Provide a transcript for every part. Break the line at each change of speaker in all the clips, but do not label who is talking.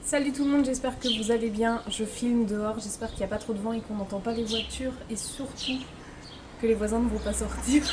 Salut tout le monde, j'espère que vous allez bien. Je filme dehors, j'espère qu'il n'y a pas trop de vent et qu'on n'entend pas les voitures et surtout que les voisins ne vont pas sortir.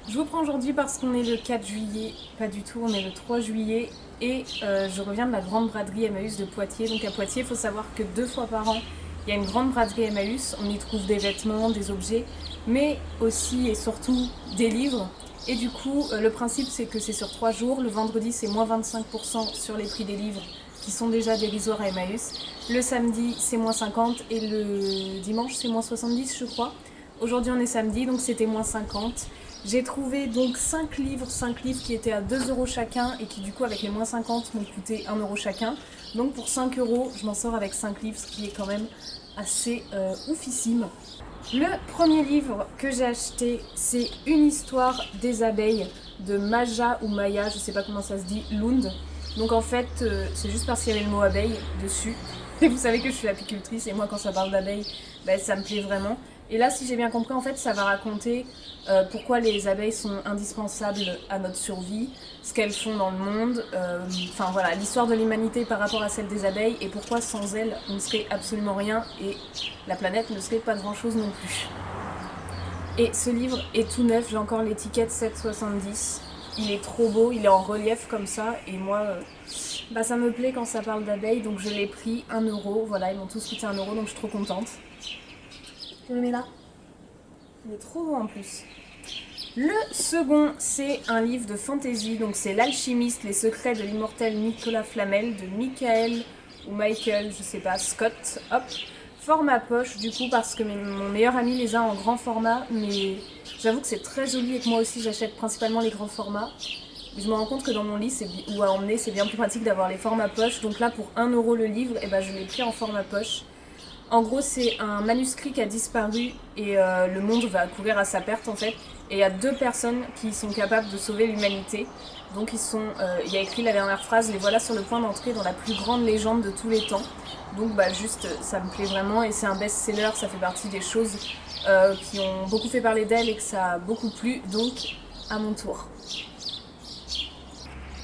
Je vous prends aujourd'hui parce qu'on est le 4 juillet, pas du tout, on est le 3 juillet et je reviens de la grande braderie Emmaüs de Poitiers. Donc à Poitiers, il faut savoir que 2 fois par an, il y a une grande braderie Emmaüs, on y trouve des vêtements, des objets, mais aussi et surtout des livres. Et du coup, le principe c'est que c'est sur 3 jours. Le vendredi c'est moins 25% sur les prix des livres qui sont déjà dérisoires à Emmaüs. Le samedi c'est moins 50 et le dimanche c'est moins 70 je crois. Aujourd'hui on est samedi donc c'était moins 50. J'ai trouvé donc 5 livres qui étaient à 2 € chacun et qui du coup avec les moins 50 m'ont coûté 1 € chacun. Donc pour 5 € je m'en sors avec 5 livres, ce qui est quand même assez oufissime. Le premier livre que j'ai acheté, c'est Une histoire des abeilles de Maja ou Maya, je sais pas comment ça se dit, Lund. Donc en fait, c'est juste parce qu'il y avait le mot abeille dessus. Et vous savez que je suis apicultrice et moi quand ça parle d'abeilles, bah, ça me plaît vraiment. Et là, si j'ai bien compris, en fait, ça va raconter pourquoi les abeilles sont indispensables à notre survie, ce qu'elles font dans le monde, enfin voilà, l'histoire de l'humanité par rapport à celle des abeilles et pourquoi sans elles, on ne serait absolument rien et la planète ne serait pas grand-chose non plus. Et ce livre est tout neuf, j'ai encore l'étiquette 7,70. Il est trop beau, il est en relief comme ça et moi, bah, ça me plaît quand ça parle d'abeilles, donc je l'ai pris 1 €. Voilà, ils m'ont tous coûté 1 €, donc je suis trop contente. Je le mets là. Il est trop beau en plus. Le second, c'est un livre de fantasy, donc c'est L'Alchimiste, les secrets de l'immortel Nicolas Flamel de Michael ou Michael, je sais pas, Scott. Hop. Format poche du coup parce que mon meilleur ami les a en grand format, mais j'avoue que c'est très joli et que moi aussi j'achète principalement les grands formats. Mais je me rends compte que dans mon lit ou à emmener c'est bien plus pratique d'avoir les formats poche, donc là pour 1 € le livre, et ben je l'ai pris en format poche. En gros, c'est un manuscrit qui a disparu et le monde va courir à sa perte en fait. Et il y a 2 personnes qui sont capables de sauver l'humanité. Donc il y a écrit la dernière phrase, les voilà sur le point d'entrer dans la plus grande légende de tous les temps. Donc bah juste, ça me plaît vraiment et c'est un best-seller, ça fait partie des choses qui ont beaucoup fait parler d'elle et que ça a beaucoup plu. Donc à mon tour.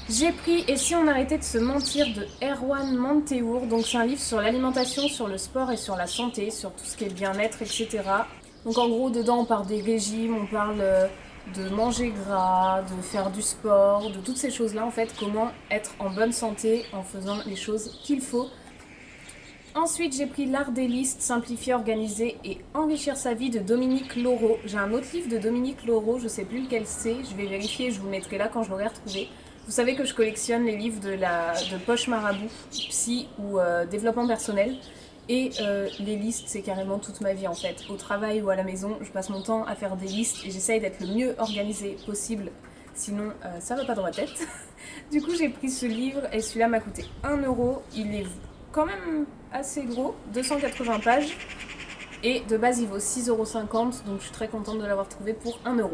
J'ai pris Et si on arrêtait de se mentir de Erwan Manteour, donc c'est un livre sur l'alimentation, sur le sport et sur la santé, sur tout ce qui est bien-être, etc. Donc en gros dedans on parle des régimes, on parle de manger gras, de faire du sport, de toutes ces choses-là en fait, comment être en bonne santé en faisant les choses qu'il faut. Ensuite j'ai pris L'art des listes, simplifier, organiser et enrichir sa vie de Dominique Laureau. J'ai un autre livre de Dominique Laureau, je sais plus lequel c'est, je vais vérifier et je vous mettrai là quand je l'aurai retrouvé. Vous savez que je collectionne les livres de Poche Marabout, psy ou développement personnel. Et les listes, c'est carrément toute ma vie en fait. Au travail ou à la maison, je passe mon temps à faire des listes et j'essaye d'être le mieux organisée possible. Sinon, ça va pas dans ma tête. Du coup, j'ai pris ce livre et celui-là m'a coûté 1 €. Il est quand même assez gros, 280 pages. Et de base, il vaut 6,50 €, donc je suis très contente de l'avoir trouvé pour 1 €.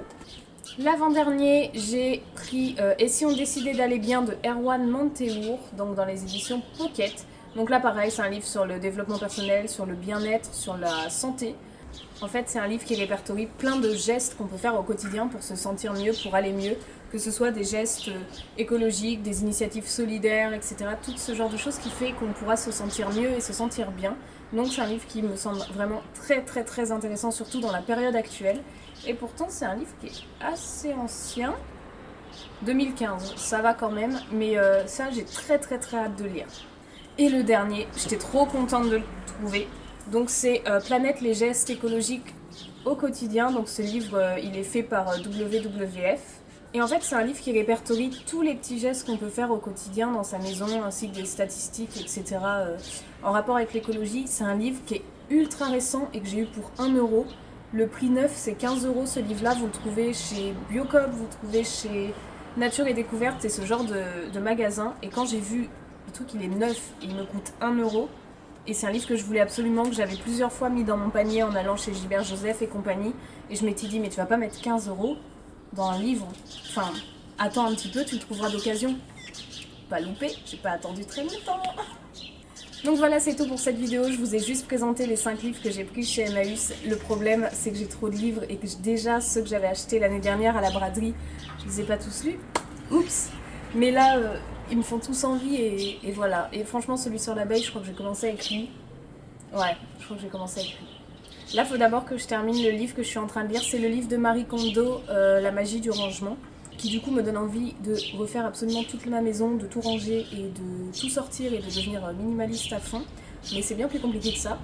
L'avant-dernier, j'ai pris Et si on décidait d'aller bien de Erwan Manteour, donc dans les éditions Pocket. Donc là pareil, c'est un livre sur le développement personnel, sur le bien-être, sur la santé. En fait, c'est un livre qui répertorie plein de gestes qu'on peut faire au quotidien pour se sentir mieux, pour aller mieux. Que ce soit des gestes écologiques, des initiatives solidaires, etc. Tout ce genre de choses qui fait qu'on pourra se sentir mieux et se sentir bien. Donc c'est un livre qui me semble vraiment très intéressant, surtout dans la période actuelle. Et pourtant c'est un livre qui est assez ancien, 2015, ça va quand même, mais ça j'ai très hâte de lire. Et le dernier, j'étais trop contente de le trouver, donc c'est Planète, les gestes écologiques au quotidien. Donc ce livre il est fait par WWF. Et en fait c'est un livre qui répertorie tous les petits gestes qu'on peut faire au quotidien dans sa maison, ainsi que des statistiques, etc. En rapport avec l'écologie. C'est un livre qui est ultra récent et que j'ai eu pour 1 €. Le prix neuf c'est 15 € ce livre-là, vous le trouvez chez Biocop, vous le trouvez chez Nature et Découverte, c'est ce genre de magasin. Et quand j'ai vu le truc il est neuf et il me coûte 1 €, et c'est un livre que je voulais absolument, que j'avais plusieurs fois mis dans mon panier en allant chez Gilbert Joseph et compagnie, et je m'étais dit mais tu vas pas mettre 15 € dans un livre, enfin attends un petit peu, tu le trouveras d'occasion. Pas loupé, j'ai pas attendu très longtemps. Donc voilà, c'est tout pour cette vidéo. Je vous ai juste présenté les 5 livres que j'ai pris chez Emmaüs. Le problème c'est que j'ai trop de livres et que déjà ceux que j'avais achetés l'année dernière à la braderie, je les ai pas tous lus. Oups. Mais là, ils me font tous envie et voilà. Et franchement, celui sur l'abeille, je crois que j'ai commencé avec lui. Ouais, je crois que j'ai commencé avec lui. Là, il faut d'abord que je termine le livre que je suis en train de lire. C'est le livre de Marie Kondo, La magie du rangement, qui du coup me donne envie de refaire absolument toute ma maison, de tout ranger et de tout sortir et de devenir minimaliste à fond. Mais c'est bien plus compliqué que ça.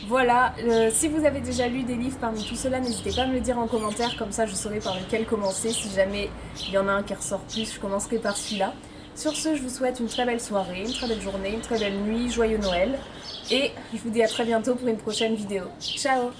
Voilà, si vous avez déjà lu des livres parmi tout cela, n'hésitez pas à me le dire en commentaire, comme ça je saurai par lequel commencer. Si jamais il y en a un qui ressort plus, je commencerai par celui-là. Sur ce, je vous souhaite une très belle soirée, une très belle journée, une très belle nuit, joyeux Noël. Et je vous dis à très bientôt pour une prochaine vidéo. Ciao!